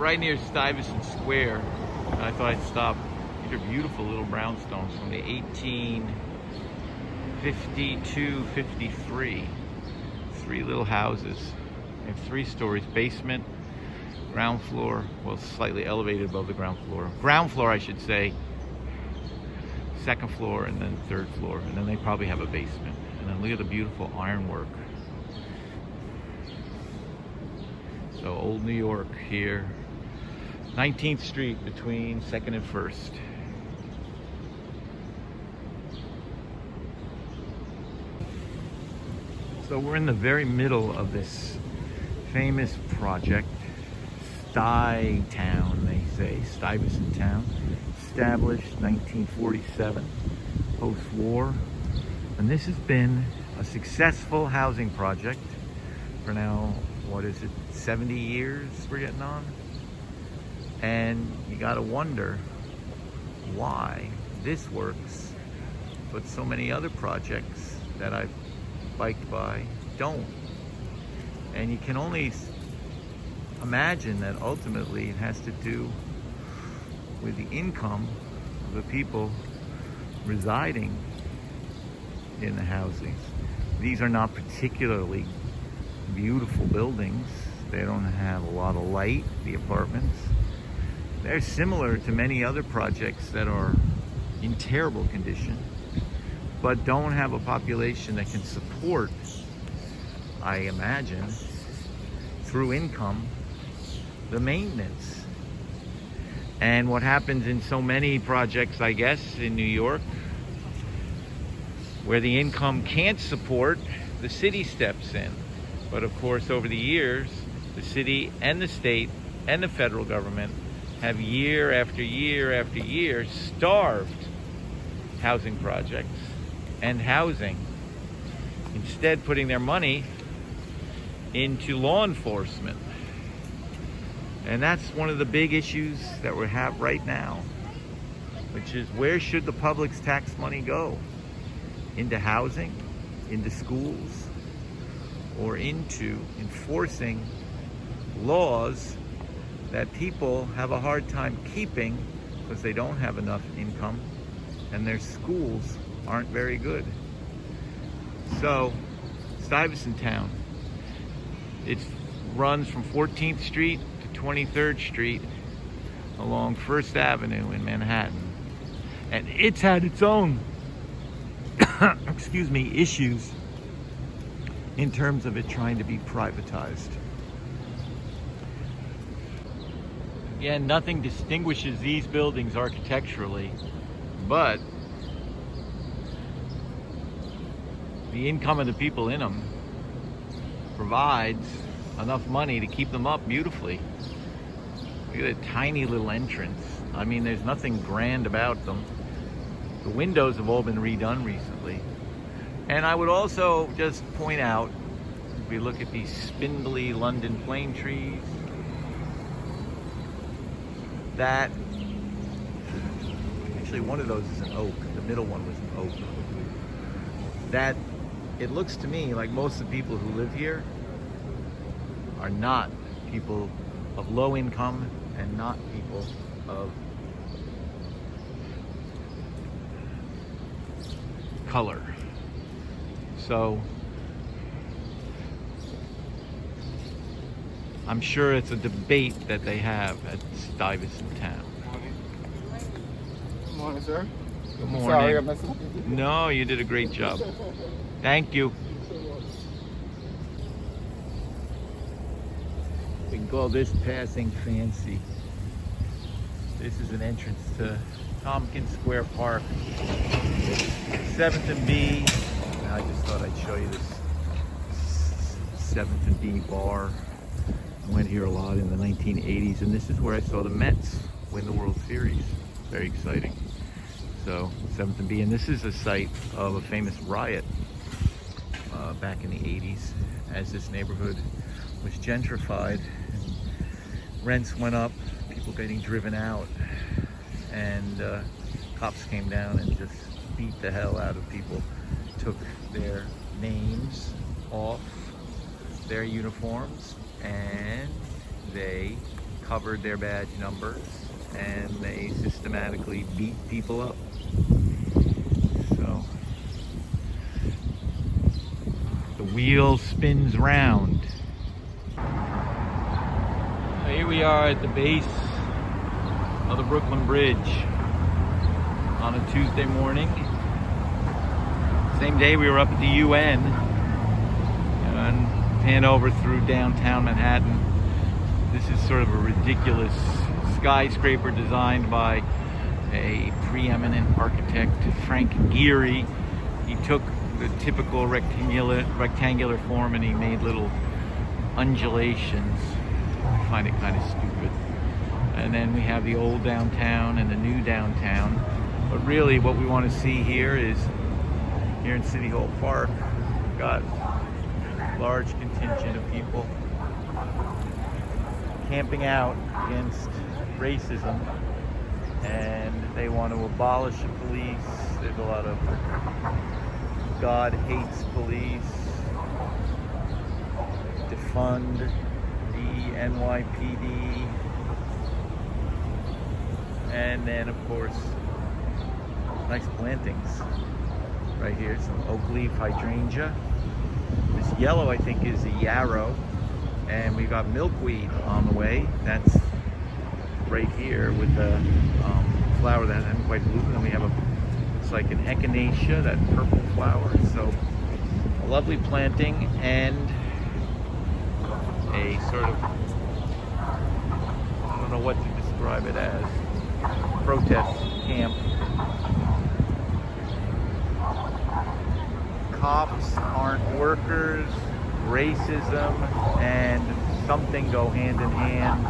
right near Stuyvesant Square. And I thought I'd stop. These are beautiful little brownstones from the 1852, 53. 3 little houses. They have 3 stories, basement, ground floor, well, slightly elevated above the ground floor. Ground floor, I should say, 2nd floor, and then 3rd floor. And then they probably have a basement. And then look at the beautiful ironwork. So Old New York here, 19th Street between 2nd and 1st. So we're in the very middle of this famous project, Town, they say, Stuyvesant Town, established 1947, post-war. And this has been a successful housing project for now, what is it, 70 years we're getting on? And you gotta wonder why this works, but so many other projects that I've biked by don't. And you can only imagine that ultimately it has to do with the income of the people residing in the housings. These are not particularly beautiful buildings. They don't have a lot of light, the apartments. They're similar to many other projects that are in terrible condition, but don't have a population that can support, I imagine, through income, the maintenance. And what happens in so many projects, I guess, in New York, where the income can't support, the city steps in. But of course, over the years, the city and the state and the federal government have year after year after year starved housing projects and housing, instead putting their money into law enforcement. And that's one of the big issues that we have right now, which is, where should the public's tax money go? Into housing, into schools, or into enforcing laws that people have a hard time keeping because they don't have enough income and their schools aren't very good. So, Stuyvesant Town, it runs from 14th Street to 23rd Street along 1st Avenue in Manhattan. And it's had its own excuse me, issues in terms of it trying to be privatized. Again, nothing distinguishes these buildings architecturally, but the income of the people in them provides enough money to keep them up beautifully. Look at a tiny little entrance. I mean, there's nothing grand about them. The windows have all been redone recently. And I would also just point out, if we look at these spindly London plane trees, that actually one of those is an oak. The middle one was an oak. That it looks to me like most of the people who live here are not people of low income and not people of color. So I'm sure it's a debate that they have at Stuyvesant Town. Good morning, sir. Good morning. Sorry, I messed up. No, you did a great job. Thank you. We can call this passing fancy. This is an entrance to Tompkins Square Park, 7th and B. I just thought I'd show you this 7th and B bar. I went here a lot in the 1980s, and this is where I saw the Mets win the World Series. Very exciting. So 7th and B, and this is a site of a famous riot back in the 80s, as this neighborhood was gentrified and rents went up, people getting driven out, and cops came down and just beat the hell out of people, took their names off their uniforms, and they covered their badge numbers and they systematically beat people up. So the wheel spins round. Here we are at the base of the Brooklyn Bridge on a Tuesday morning. Same day we were up at the UN and pan over through downtown Manhattan. This is sort of a ridiculous skyscraper designed by a preeminent architect, Frank Gehry. He took the typical rectangular form and he made little undulations. I find it kind of stupid. And then we have the old downtown and the new downtown. But really what we want to see here is, here in City Hall Park, we've got a large contingent of people camping out against racism, and they want to abolish the police. There's a lot of God hates police, defund the NYPD, and then of course nice plantings right here, some oak leaf hydrangea. This yellow I think is a yarrow, and we got milkweed on the way. That's right here with the flower that hasn't quite bloomed. And we have it's like an echinacea, that purple flower. So a lovely planting and a sort of, I don't know what to describe it as, protest camp. Cops aren't workers, racism and something go hand in hand.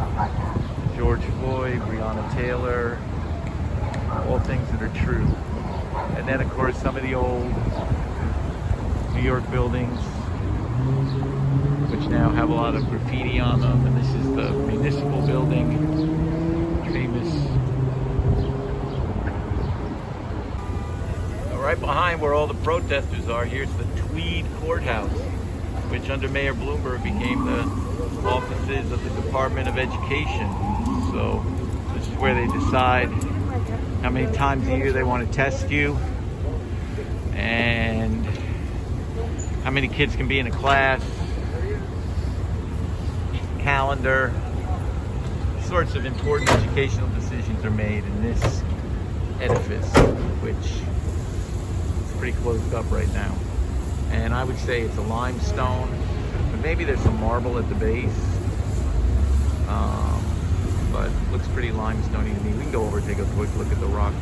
George Floyd, Breonna Taylor, all things that are true. And then of course some of the old New York buildings which now have a lot of graffiti on them, and this is the municipal building, famous. Right behind where all the protesters are, here's the TWEED courthouse, which under Mayor Bloomberg became the offices of the Department of Education. So this is where they decide how many times a year they want to test you and how many kids can be in a class, calendar, sorts of important educational decisions are made in this edifice, which pretty closed up right now. And I would say it's a limestone, but maybe there's some marble at the base, but it looks pretty limestone-y to me. We can go over and take a quick look at the rock.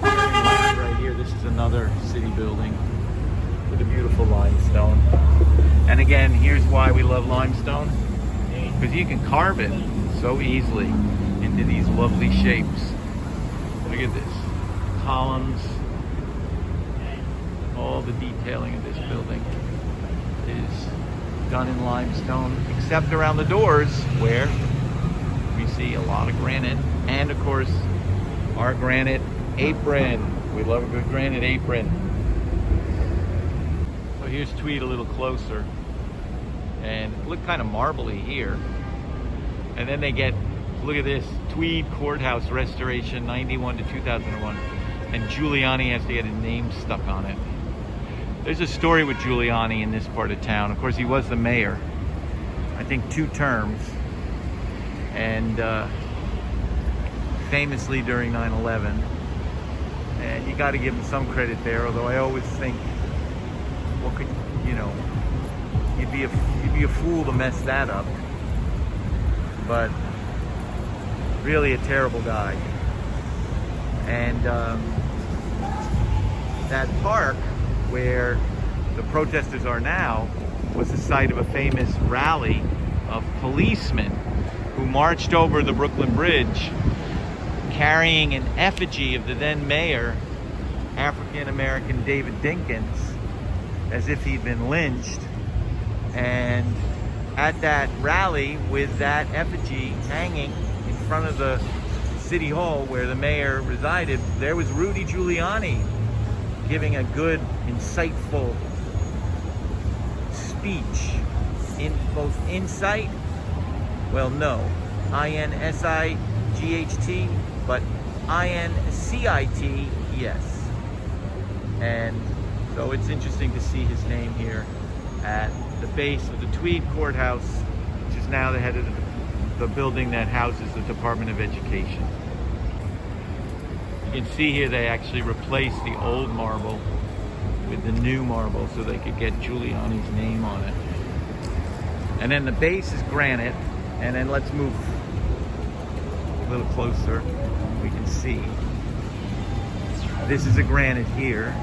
Right here, this is another city building with a beautiful limestone. And again, here's why we love limestone, because you can carve it so easily into these lovely shapes. Look at this, columns. All the detailing of this building is done in limestone, except around the doors where we see a lot of granite, and of course our granite apron. We love a good granite apron. So here's Tweed a little closer, and it looked kind of marbly here. And then they get, look at this, Tweed Courthouse restoration 91 to 2001, and Giuliani has to get his name stuck on it. There's a story with Giuliani in this part of town. Of course, he was the mayor, I think 2 terms, and famously during 9/11. And you got to give him some credit there. Although I always think, what could you know? You'd be a fool to mess that up. But really, a terrible guy. And that park where the protesters are now was the site of a famous rally of policemen who marched over the Brooklyn Bridge carrying an effigy of the then mayor, African-American David Dinkins, as if he'd been lynched. And at that rally with that effigy hanging in front of the city hall where the mayor resided, there was Rudy Giuliani giving a good, insightful speech. In both insight, well, no, I-N-S-I-G-H-T, but I-N-C-I-T, yes. And so it's interesting to see his name here at the base of the Tweed Courthouse, which is now the head of the building that houses the Department of Education. You can see here they actually replaced the old marble with the new marble so they could get Giuliani's name on it. And then the base is granite, and then let's move a little closer. We can see this is a granite here,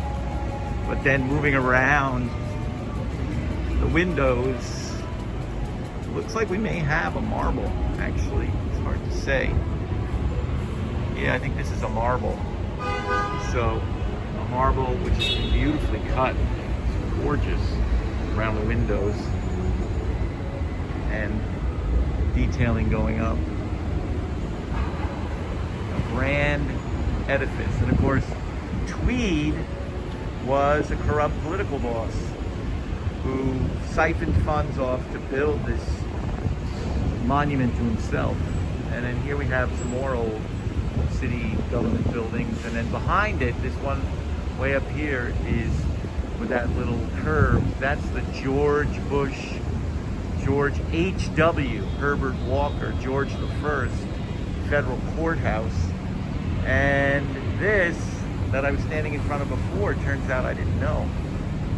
but then moving around the windows, it looks like we may have a marble, actually. It's hard to say. Yeah, I think this is a marble. So, a marble which has been beautifully cut. It's gorgeous around the windows. And detailing going up. A grand edifice. And of course, Tweed was a corrupt political boss who siphoned funds off to build this monument to himself. And then here we have some more old city government buildings, and then behind it, this one way up here is with that little curve, that's the George H.W. Herbert Walker, George I Federal Courthouse. And this that I was standing in front of before, turns out I didn't know,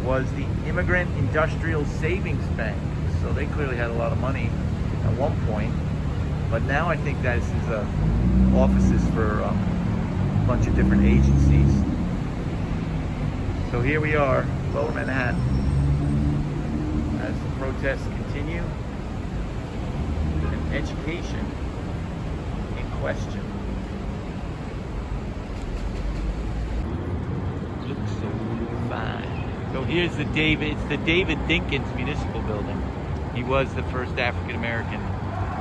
was the Immigrant Industrial Savings Bank. So they clearly had a lot of money at one point, but now I think that this is offices for a bunch of different agencies. So here we are, Lower Manhattan, as the protests continue and education in question. Looks so fine. So here's the David Dinkins Municipal Building. He was the first African-American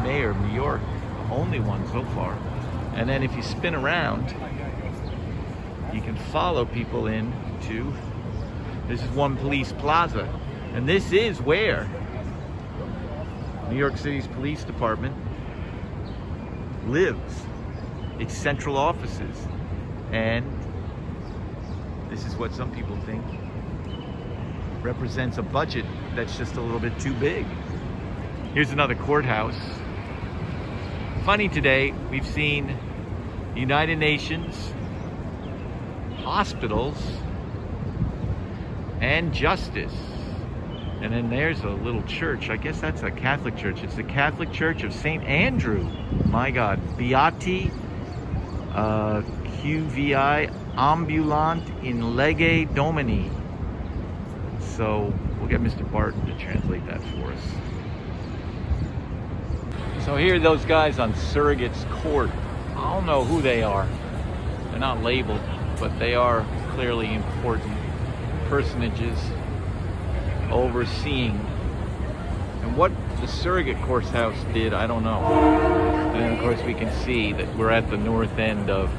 mayor of New York, the only one so far. And then if you spin around, you can follow people in to, this is One Police Plaza. And this is where New York City's police department lives. Its central offices. And this is what some people think represents a budget that's just a little bit too big. Here's another courthouse. Funny today, we've seen United Nations, hospitals, and justice. And then there's a little church. I guess that's a Catholic church. It's the Catholic Church of St. Andrew. My God. Beati QVI Ambulant in Lege Domini. So we'll get Mr. Barton to translate that for us. So here are those guys on Surrogate's Court. I don't know who they are. They're not labeled, but they are clearly important personages overseeing. And what the surrogate courthouse did, I don't know. And then of course we can see that we're at the north end of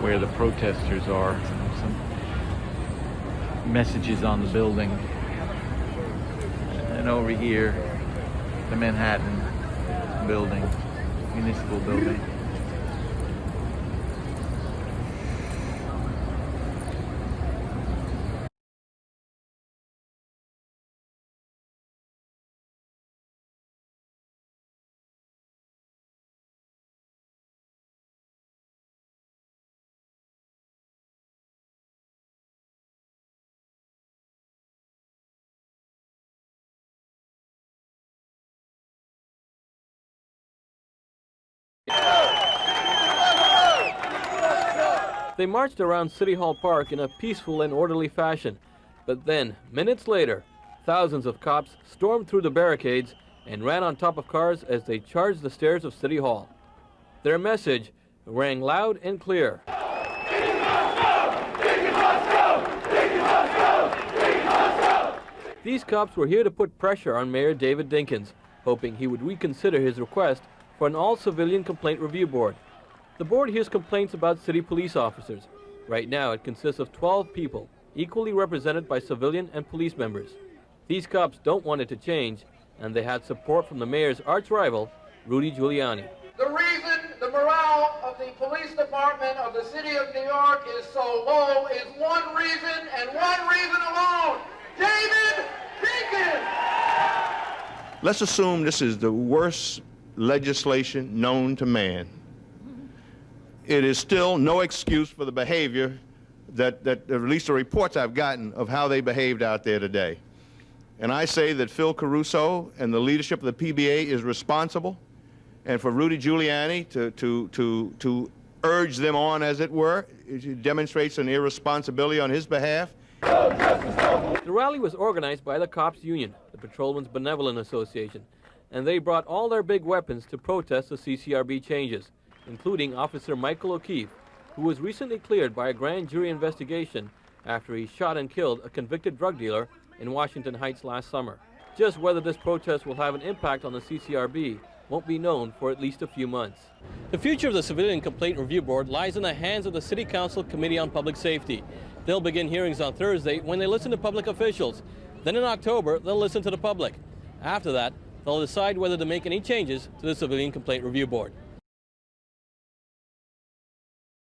where the protesters are. Some messages on the building. And over here, the Manhattan building, municipal building. They marched around City Hall Park in a peaceful and orderly fashion. But then, minutes later, thousands of cops stormed through the barricades and ran on top of cars as they charged the stairs of City Hall. Their message rang loud and clear. These cops were here to put pressure on Mayor David Dinkins, hoping he would reconsider his request for an all-civilian complaint review board. The board hears complaints about city police officers. Right now, it consists of 12 people, equally represented by civilian and police members. These cops don't want it to change, and they had support from the mayor's arch-rival, Rudy Giuliani. The reason the morale of the police department of the city of New York is so low is one reason and one reason alone: David Tompkins! Let's assume this is the worst legislation known to man. It is still no excuse for the behavior that at least the reports I've gotten of how they behaved out there today. And I say that Phil Caruso and the leadership of the PBA is responsible, and for Rudy Giuliani to urge them on, as it were, it demonstrates an irresponsibility on his behalf. The rally was organized by the Cops Union, the Patrolmen's Benevolent Association, and they brought all their big weapons to protest the CCRB changes, including Officer Michael O'Keefe, who was recently cleared by a grand jury investigation after he shot and killed a convicted drug dealer in Washington Heights last summer. Just whether this protest will have an impact on the CCRB won't be known for at least a few months. The future of the Civilian Complaint Review Board lies in the hands of the City Council Committee on Public Safety. They'll begin hearings on Thursday when they listen to public officials. Then in October, they'll listen to the public. After that, they'll decide whether to make any changes to the Civilian Complaint Review Board.